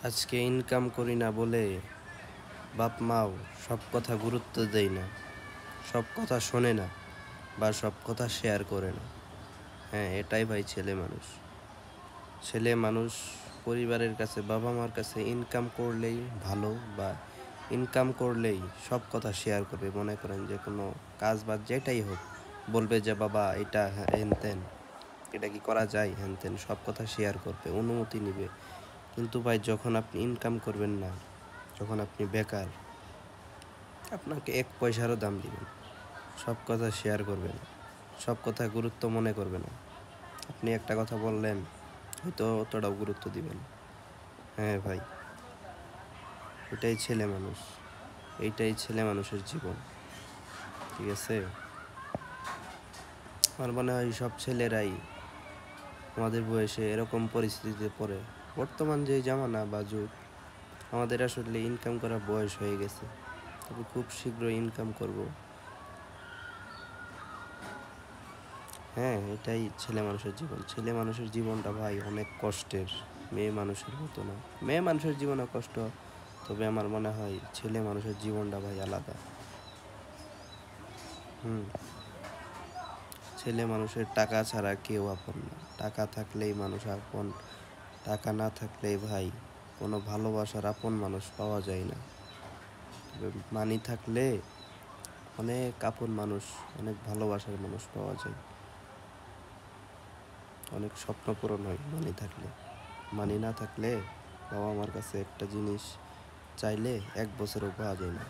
আজকে ইনকাম করি না বলে বাপ মাও সব কথা গুরুত্ব দেয় না, সব কথা শোনে না বা সব কথা শেয়ার করে না। হ্যাঁ, এটাই ভাই ছেলে মানুষ। ছেলে মানুষ পরিবারের কাছে, বাবা মার কাছে ইনকাম করলেই ভালো বা ইনকাম করলেই সব কথা শেয়ার করবে। মনে করেন যে কোনো কাজ বাজ যেটাই হোক, বলবে যে বাবা এটা হেন তেন, এটা কি করা যায়, হেন তেন সব কথা শেয়ার করবে, অনুমতি নিবে। কিন্তু ভাই যখন আপনি ইনকাম করবেন না, যখন আপনি বেকার, আপনাকে এক পয়সারও দাম দিবেন, সব কথা শেয়ার করবে না, সব কথা গুরুত্ব মনে করবে না। আপনি একটা কথা বললেন, হয়তো অতটাও গুরুত্ব দিবেন। হ্যাঁ ভাই, এটাই ছেলে মানুষ, এইটাই ছেলে মানুষের জীবন। ঠিক আছে, আমার মনে হয় সব ছেলেরাই আমাদের বয়সে এরকম পরিস্থিতিতে পড়ে। বর্তমান যে জামানা বা যুগ, আমাদের আসলে ইনকাম করার বয়স হয়ে গেছে, তবে খুব শীঘ্রই ইনকাম করব। হ্যাঁ, এটাই ছেলে মানুষের জীবন। ছেলে মানুষের জীবনটা ভাই অনেক কষ্টের, মেয়ে মানুষের মতো না। মেয়ে মানুষের জীবনে কষ্ট, তবে আমার মনে হয় ছেলে মানুষের জীবনটা ভাই আলাদা। হুম, ছেলে মানুষের টাকা ছাড়া কেউ আপন না। টাকা থাকলেই মানুষ আপন, টাকা না থাকলেই ভাই কোনো ভালোবাসার আপন মানুষ পাওয়া যায় না। তবে মানি থাকলে অনেক আপন মানুষ, অনেক ভালোবাসার মানুষ পাওয়া যায়, অনেক স্বপ্ন পূরণ হয় মানি থাকলে। মানি না থাকলে বাবা মার কাছে একটা জিনিস চাইলে 1 বছরও পাওয়া যায় না।